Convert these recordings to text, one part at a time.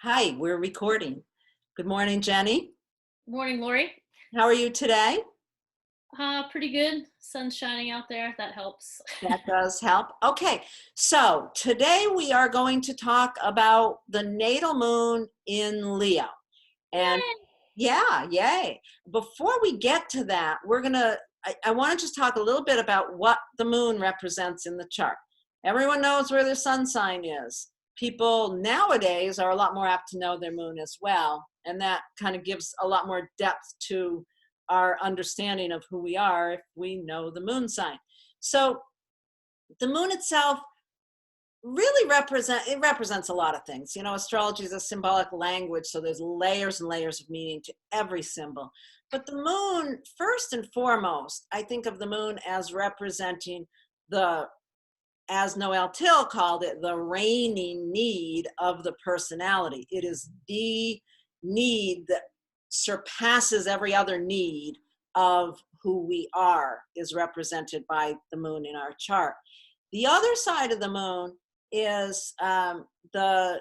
Hi, we're recording. Good morning, Jenny. Morning, Lori. How are you today? Pretty good. Sun's shining out there. That helps. That does help. Okay, so today we are going to talk about the natal moon in Leo. And Yay! yeah, yay. Before we get to that, I want to just talk a little bit about what the moon represents in the chart. Everyone knows where their sun sign is. People nowadays are a lot more apt to know their moon as well. And that kind of gives a lot more depth to our understanding of who we are if we know the moon sign. So the moon itself really represents a lot of things. You know, astrology is a symbolic language, so there's layers and layers of meaning to every symbol. But the moon, first and foremost, I think of the moon as representing the, as Noel Till called it, the reigning need of the personality. It is the need that surpasses every other need of who we are, is represented by the moon in our chart. The other side of the moon is the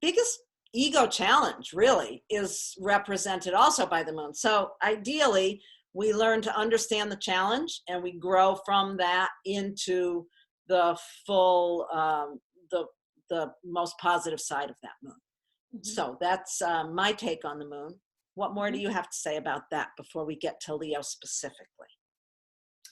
biggest ego challenge, really, is represented also by the moon. So ideally, we learn to understand the challenge and we grow from that into the full, the most positive side of that moon. So that's my take on the moon. What more do you have to say about that before we get to Leo specifically?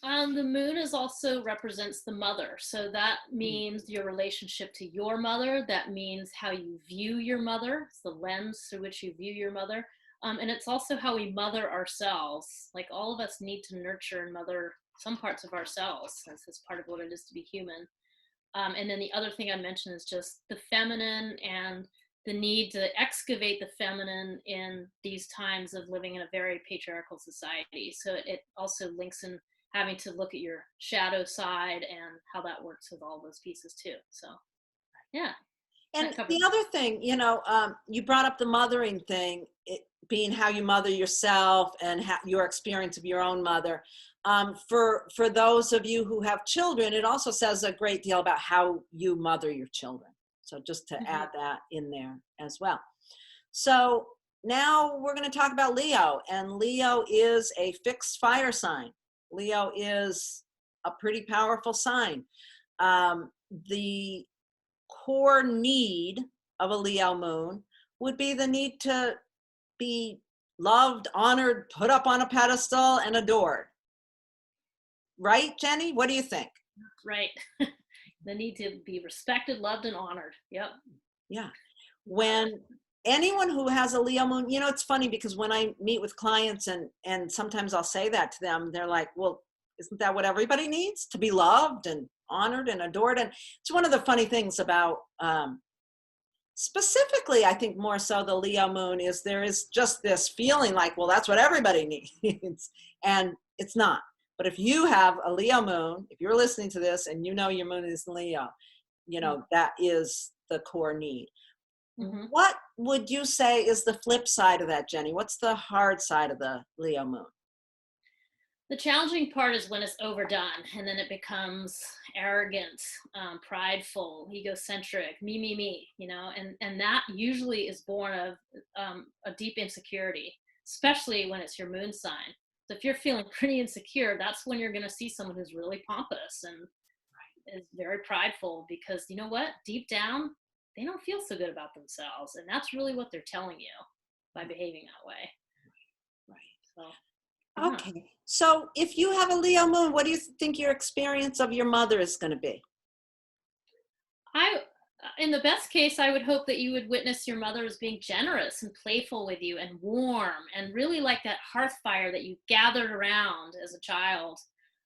The moon is also represents the mother. So that means your relationship to your mother. That means how you view your mother. It's the lens through which you view your mother. And it's also how we mother ourselves. Like all of us need to nurture and mother some parts of ourselves, since it's part of what it is to be human. And then the other thing I mentioned is just the feminine and the need to excavate the feminine in these times of living in a very patriarchal society. So it also links in having to look at your shadow side and how that works with all those pieces too. So yeah, And that covers the it. other thing, you know, you brought up the mothering thing, it being how you mother yourself and your experience of your own mother. For those of you who have children, it also says a great deal about how you mother your children. So just to Mhm. add that in there as well. So now we're going to talk about Leo, and Leo is a fixed fire sign. Leo is a pretty powerful sign. The core need of a Leo moon would be the need to be loved, honored, put up on a pedestal, and adored. Right, Jenny? What do you think? Right. The need to be respected, loved, and honored. Yep. Yeah. Got it. When anyone who has a Leo moon, you know, it's funny because when I meet with clients and sometimes I'll say that to them, they're like, well, isn't that what everybody needs? To be loved and honored and adored? And it's one of the funny things about specifically, I think more so the Leo moon is there is just this feeling like, well, that's what everybody needs. And it's not. But if you have a Leo moon, if you're listening to this and you know your moon is Leo, you know, that is the core need. Mm-hmm. What would you say is the flip side of that, Jenny? What's the hard side of the Leo moon? The challenging part is when it's overdone and then it becomes arrogant, prideful, egocentric, me, and that usually is born of a deep insecurity, especially when it's your moon sign. So if you're feeling pretty insecure, that's when you're going to see someone who's really pompous and is very prideful, because you know what? Deep down, they don't feel so good about themselves. And that's really what they're telling you by behaving that way. So, Right. yeah. Okay. So if you have a Leo moon, what do you think your experience of your mother is going to be? In the best case, I would hope that you would witness your mother as being generous and playful with you and warm and really like that hearth fire that you gathered around as a child.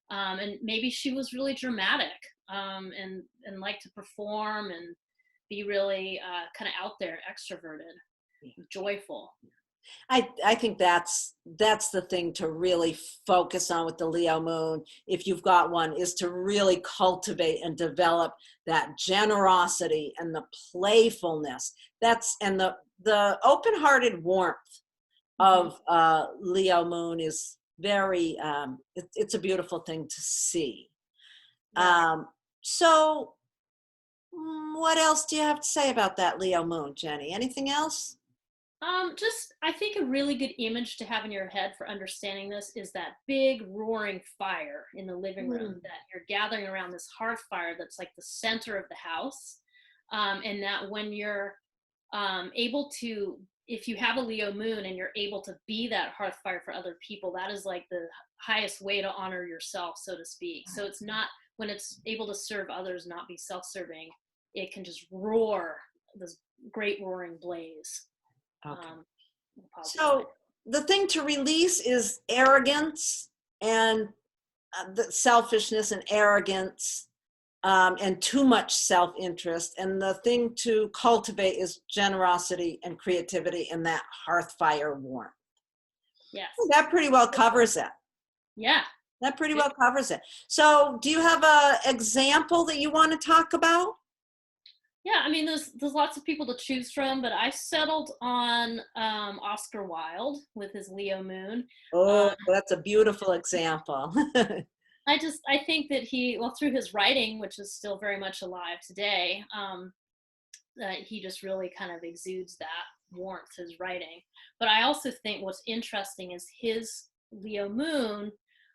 And maybe she was really dramatic, and liked to perform and be really kind of out there, extroverted, joyful. I think that's the thing to really focus on with the Leo moon, if you've got one, is to really cultivate and develop that generosity and the playfulness. That's and the open-hearted warmth Mm-hmm. of Leo moon is very it's a beautiful thing to see. Yeah. So What else do you have to say about that Leo moon, Jenny? Anything else? Just I think a really good image to have in your head for understanding this is that big roaring fire in the living room, Mm, that you're gathering around this hearth fire that's like the center of the house. And that when you're able to, if you have a Leo moon and you're able to be that hearth fire for other people, that is like the highest way to honor yourself, so to speak. So it's not, when it's able to serve others, not be self-serving, it can just roar, this great roaring blaze. okay. In a positive way. So the thing to release is arrogance and the selfishness and arrogance, and too much self-interest. And the thing to cultivate is generosity and creativity and that hearth fire warmth. Yes. That pretty well covers it. Yeah. That pretty well covers it. So do you have a example that you want to talk about? Yeah, I mean, there's lots of people to choose from, but I settled on Oscar Wilde with his Leo moon. Oh, Um, that's a beautiful example. I think that he, well, through his writing, which is still very much alive today, that he just really kind of exudes that warmth, his writing. But I also think what's interesting is his Leo moon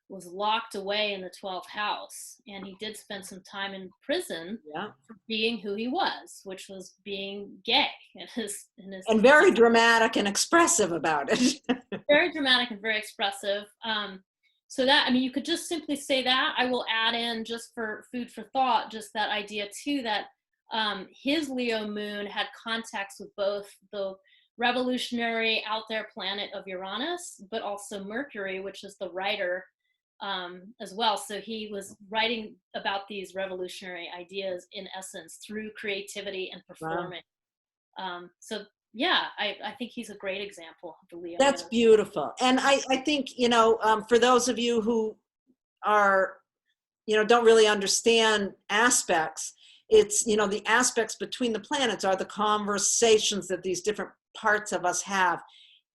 was locked away in the 12th house, and he did spend some time in prison Yeah. for being who he was, which was being gay, And very dramatic and expressive about it. very dramatic and very expressive. So that, I mean, you could just simply say that. I will add in, just for food for thought, just that idea too, that his Leo moon had contacts with both the revolutionary out there planet of Uranus, but also Mercury, which is the writer, as well. So he was writing about these revolutionary ideas in essence through creativity and Wow. performing. So yeah, I think he's a great example of the Leo That's moon. beautiful. And I think, for those of you who are, don't really understand aspects, it's, the aspects between the planets are the conversations that these different parts of us have.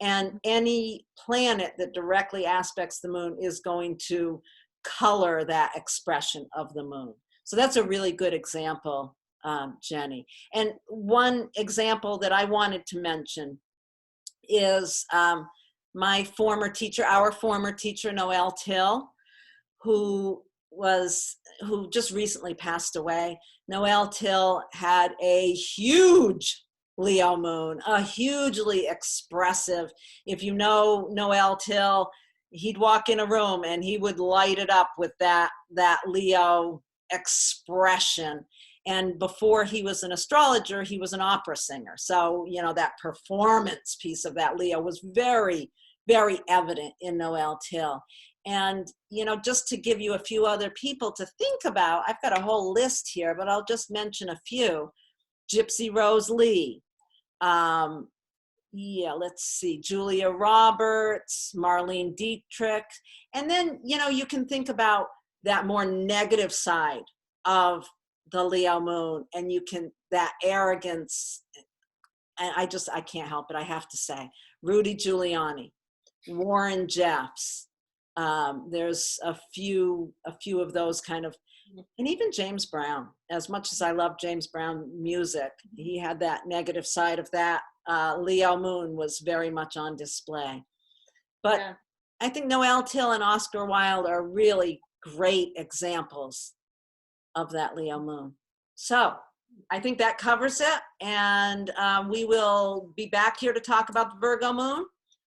And any planet that directly aspects the moon is going to color that expression of the moon. So that's a really good example, Jenny. And one example that I wanted to mention is our former teacher, Noelle Till, who just recently passed away. Noelle Till had a huge Leo moon, a hugely expressive. If you know Noelle Till, he'd walk in a room and he would light it up with that Leo expression. And before he was an astrologer, he was an opera singer. So, that performance piece of that Leo was very, very evident in Noelle Till. And, just to give you a few other people to think about, I've got a whole list here, but I'll just mention a few. Gypsy Rose Lee. Let's see, Julia Roberts, Marlene Dietrich. And then, you can think about that more negative side of the Leo moon, and that arrogance. And I can't help it. I have to say, Rudy Giuliani, Warren Jeffs. There's a few of those kind of, and even James Brown. As much as I love James Brown music, he had that negative side of that. Leo moon was very much on display. But yeah. I think Noelle Till and Oscar Wilde are really great examples of that Leo moon. So I think that covers it. And we will be back here to talk about the Virgo moon.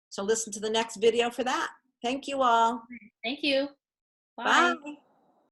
So listen to the next video for that. Thank you all. Thank you. Bye. Bye.